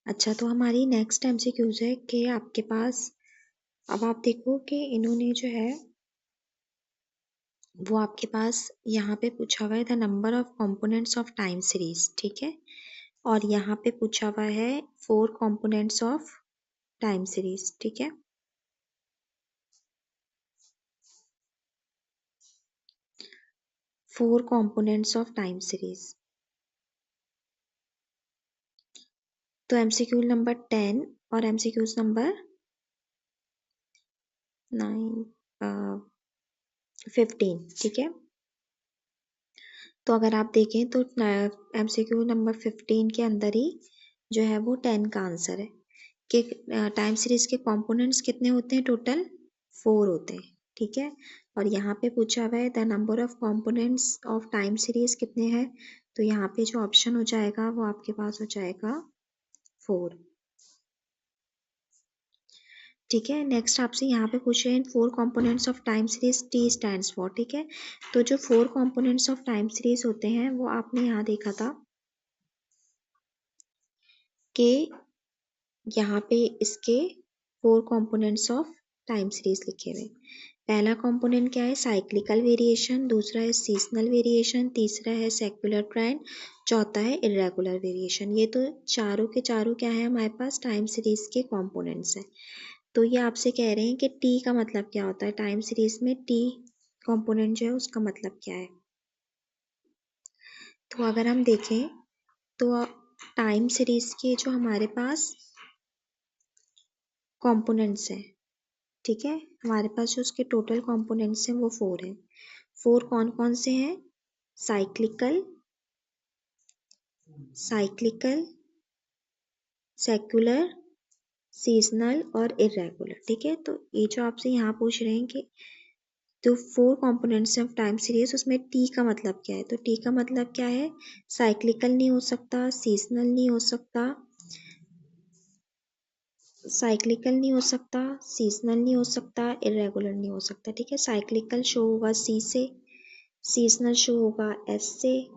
अच्छा, तो हमारी नेक्स्ट एमसीक्यूज है कि आपके पास, अब आप देखो कि इन्होंने जो है वो आपके पास यहाँ पे पूछा हुआ है the number of components of time series, ठीक है। और यहाँ पे पूछा हुआ है 4 कंपोनेंट्स ऑफ टाइम सीरीज, ठीक है। Four components of time series. तो एमसीक्यू नंबर 10 और एमसीक्यूज नंबर 15, ठीक है। तो अगर आप देखें तो एमसीक्यू नंबर 15 के अंदर ही जो है वो 10 का आंसर है कि टाइम सीरीज के कंपोनेंट्स कितने होते हैं, टोटल 4 होते हैं, ठीक है। और यहाँ पे पूछा हुआ है the number of components of time series कितने हैं, तो यहाँ पे जो ऑप्शन हो जाएगा वो आपके पास हो जाएगा 4, ठीक है। नेक्स्ट आपसे यहाँ पे पूछ रहे हैं 4 components of time series T stands for, ठीक है। तो जो 4 कंपोनेंट्स ऑफ टाइम सीरीज होते हैं वो आपने यहाँ देखा था कि यहाँ पे इसके 4 कंपोनेंट्स ऑफ टाइम सीरीज लिखे हुए। पहला कंपोनेंट क्या है, साइक्लिकल वेरिएशन, दूसरा है सीजनल वेरिएशन, तीसरा है सेक्युलर ट्रेंड, चौथा है इर्रेगुलर वेरिएशन। ये तो चारों के चारों क्या है हमारे पास टाइम सीरीज के कंपोनेंट्स हैं। तो ये आपसे कह रहे हैं कि टी का मतलब क्या होता है, टाइम सीरीज में टी कंपोनेंट जो है उसका मतलब क्या है। तो अगर हम देखें तो टाइम सीरीज के जो हमारे पास कंपोनेंट्स हैं, ठीक है, हमारे पास जो उसके टोटल कंपोनेंट्स हैं वो 4 हैं। 4 कौन कौन से हैं, साइक्लिकल, सेक्युलर, सीजनल और इर्रेगुलर, ठीक है। तो ये जो आपसे यहाँ पूछ रहे हैं कि तो 4 कंपोनेंट्स ऑफ टाइम सीरीज, उसमें टी का मतलब क्या है, तो टी का मतलब क्या है, साइक्लिकल नहीं हो सकता, सीजनल नहीं हो सकता, सीजनल नहीं हो सकता, इरेगुलर नहीं हो सकता, ठीक है। साइक्लिकल शो होगा सी से, सीजनल शो होगा एस से,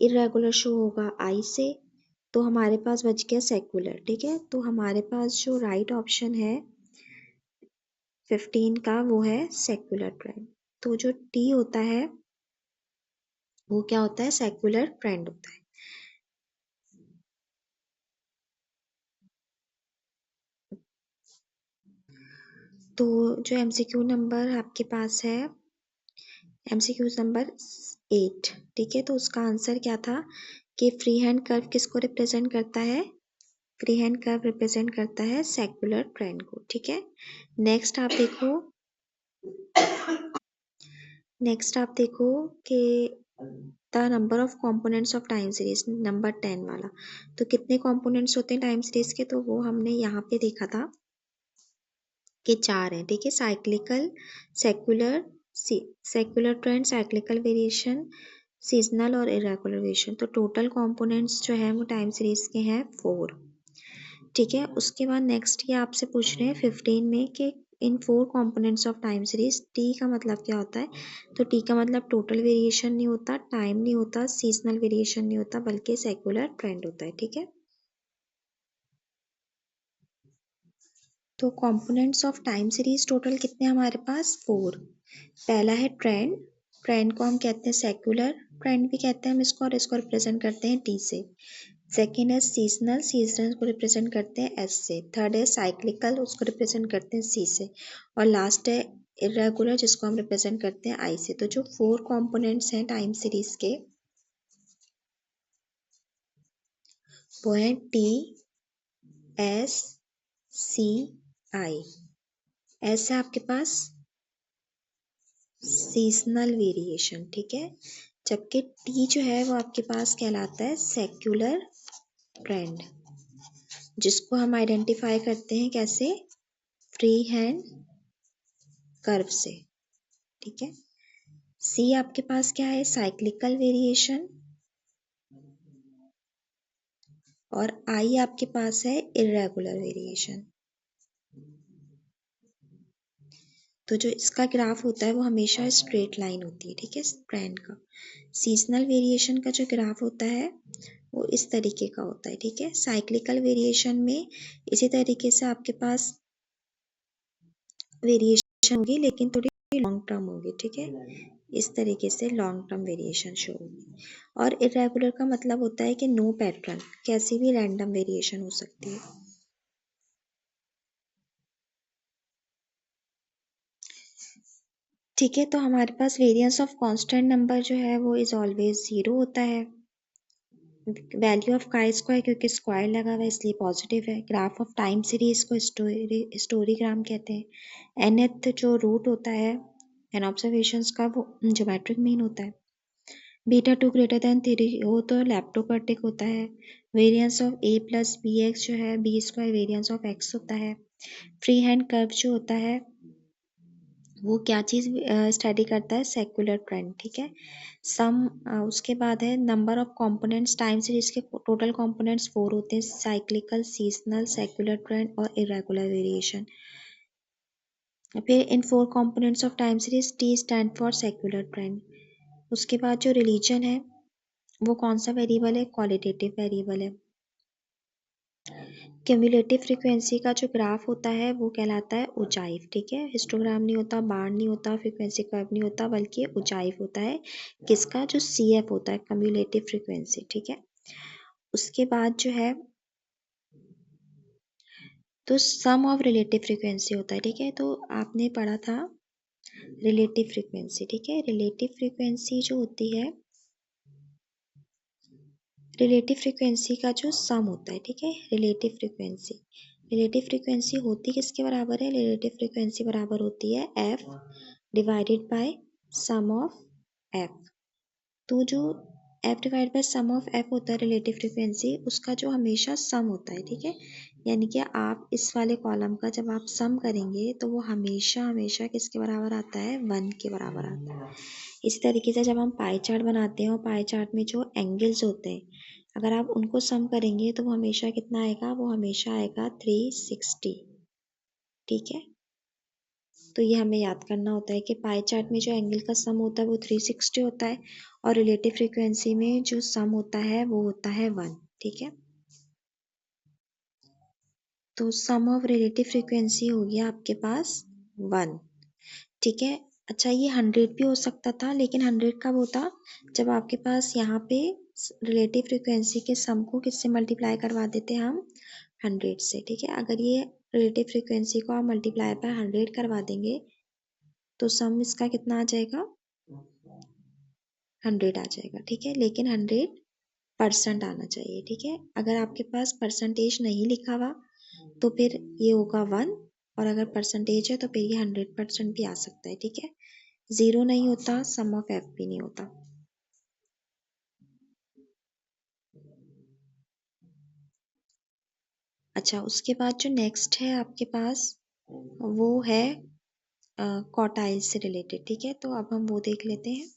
इरेगुलर शो होगा आई से। तो हमारे पास बच गया सेक्युलर, ठीक है। तो हमारे पास जो राइट ऑप्शन है 15 का वो है सेक्युलर ट्रेंड। तो जो टी होता है वो क्या होता है, सेक्युलर ट्रेंड होता है। तो जो एमसीक्यू नंबर आपके पास है, एमसीक्यू नंबर 8, ठीक है। तो उसका आंसर क्या था कि फ्री हैंड कर्व किसको रिप्रेजेंट करता है, फ्री हैंड कर्व रिप्रेजेंट करता है सेक्युलर ट्रेंड को, ठीक है। नेक्स्ट आप देखो, कि the number of components of time series number 10 वाला, तो कितने कंपोनेंट्स होते हैं टाइम सीरीज के, तो वो हमने यहाँ पे देखा था कि 4 हैं, ठीक है। Cyclical, secular, secular trend, cyclical variation, seasonal और इरेगुलर वेरिएशन। तो टोटल कंपोनेंट्स जो है वो टाइम सीरीज के हैं 4, ठीक है। उसके बाद नेक्स्ट ये आपसे पूछ रहे हैं 15 में कि इन 4 components of time series T का मतलब क्या होता है, तो टी का मतलब टोटल वेरिएशन नहीं होता, टाइम नहीं होता, सीजनल वेरिएशन नहीं होता, बल्कि सेक्युलर ट्रेंड होता है, ठीक है। तो components of time series total कितने हमारे पास 4। पहला है ट्रेंड, ट्रेंड को हम कहते हैं सेक्युलर ट्रेंड भी कहते हैं हम इसको, और इसको रिप्रेजेंट करते हैं टी से। सेकेंड है सीजनल, सीजनल को रिप्रेजेंट करते हैं एस से। थर्ड है साइक्लिकल, उसको रिप्रेजेंट करते हैं सी से। और लास्ट है इरेगुलर, जिसको हम रिप्रेजेंट करते हैं आई से। तो जो 4 कंपोनेंट्स हैं टाइम सीरीज के वो हैं टी, एस, सी, आई। एस है आपके पास सीजनल वेरिएशन, ठीक है। जबकि टी जो है वो आपके पास कहलाता है सेक्युलर ट्रेंड, जिसको हम आइडेंटिफाई करते हैं कैसे, फ्री हैंड कर्व से, ठीक है। सी आपके पास क्या है, साइक्लिकल वेरिएशन, और आई आपके पास है इरेगुलर वेरिएशन। तो जो इसका ग्राफ होता है वो हमेशा स्ट्रेट लाइन होती है, ठीक है, ट्रेंड का। सीजनल वेरिएशन का जो ग्राफ होता है वो इस तरीके का होता है, ठीक है। साइक्लिकल वेरिएशन में इसी तरीके से आपके पास वेरिएशन होगी, लेकिन थोड़ी लॉन्ग टर्म होगी, ठीक है। इस तरीके से लॉन्ग टर्म वेरिएशन शो होगी। और इरेगुलर का मतलब होता है कि नो पैटर्न, कैसी भी रैंडम वेरिएशन हो सकती है। ठीक है, तो हमारे पास वेरिएंस ऑफ कांस्टेंट नंबर जो है वो इज ऑलवेज 0 होता है। वैल्यू ऑफ काई स्क्वायर, क्योंकि स्क्वायर लगा हुआ है इसलिए पॉजिटिव है। ग्राफ ऑफ टाइम सीरीज को हिस्टोरीग्राम कहते हैं। nth जो रूट होता है एन ऑब्जर्वेशंस का, वो ज्योमेट्रिक मीन होता है। बीटा 2 ग्रेटर देन 3 हो तो लैप्टोपर्टिक होता है। Variance of a plus B X जो है B square variance of x होता है। फ्री हैंड कर्व जो होता है वो क्या चीज़ स्टडी करता है, सेक्युलर ट्रेंड, ठीक है। सम उसके बाद है number of components time series के टोटल कंपोनेंट्स 4 होते हैं। साइक्लिकल, सीजनल, सेक्युलर ट्रेंड और इरेगुलर वेरिएशन। फिर इन 4 components of time series T stand for secular trend. उसके बाद जो रिलीजन है वो कौन सा वेरिएबल है, क्वालिटेटिव वेरिएबल है। क्यूमुलेटिव फ्रीक्वेंसी का जो ग्राफ होता है वो कहलाता है उचाइव, ठीक है। हिस्टोग्राम नहीं होता, बार नहीं होता, फ्रीक्वेंसी कर्व नहीं होता, बल्कि उचाइव होता है। किसका, जो CF होता है, क्यूमुलेटिव फ्रीक्वेंसी, ठीक है। उसके बाद जो है तो सम ऑफ रिलेटिव फ्रीक्वेंसी होता है, ठीक है। तो आपने पढ़ा था रिलेटिव फ्रीक्वेंसी, ठीक है। रिलेटिव फ्रीक्वेंसी जो होती है, रिलेटिव फ्रीक्वेंसी का जो सम होता है, ठीक है। रिलेटिव फ्रीक्वेंसी होती किसके बराबर है, रिलेटिव फ्रीक्वेंसी बराबर होती है f divided by sum of f। तो जो f divide by sum of f होता है रिलेटिव फ्रीक्वेंसी, उसका जो हमेशा सम होता है, ठीक है। यानी कि आप इस वाले कॉलम का जब आप सम करेंगे तो वो हमेशा हमेशा किसके बराबर आता है, 1 के बराबर आता है। इसी तरीके से जब हम पाई चार्ट बनाते हैं और पाई चार्ट में जो एंगल्स होते हैं, अगर आप उनको सम करेंगे तो वो हमेशा कितना आएगा, वो हमेशा आएगा 360, ठीक है। तो ये हमें याद करना होता है कि पाई चार्ट में जो एंगल का सम होता है वो 360 होता है, और रिलेटिव फ्रीक्वेंसी में जो सम होता है वो होता है 1, ठीक है। तो सम ऑफ रिलेटिव फ्रीक्वेंसी हो गया आपके पास 1, ठीक है। अच्छा, ये 100 भी हो सकता था, लेकिन 100 कब होता, जब आपके पास यहाँ पे रिलेटिव फ्रीक्वेंसी के सम को किससे मल्टीप्लाई करवा देते हम, 100 से, ठीक है। अगर ये रिलेटिव फ्रीक्वेंसी को आप मल्टीप्लाई बाय 100 करवा देंगे तो सम इसका कितना आ जाएगा, 100 आ जाएगा, ठीक है। लेकिन 100% आना चाहिए, ठीक है। अगर आपके पास परसेंटेज नहीं लिखा हुआ तो फिर ये होगा 1, और अगर परसेंटेज है तो फिर ये 100% भी आ सकता है, ठीक है। 0 नहीं होता, सम ऑफ f भी नहीं होता। अच्छा, उसके बाद जो नेक्स्ट है आपके पास वो है क्वार्टाइल से रिलेटेड, ठीक है। तो अब हम वो देख लेते हैं।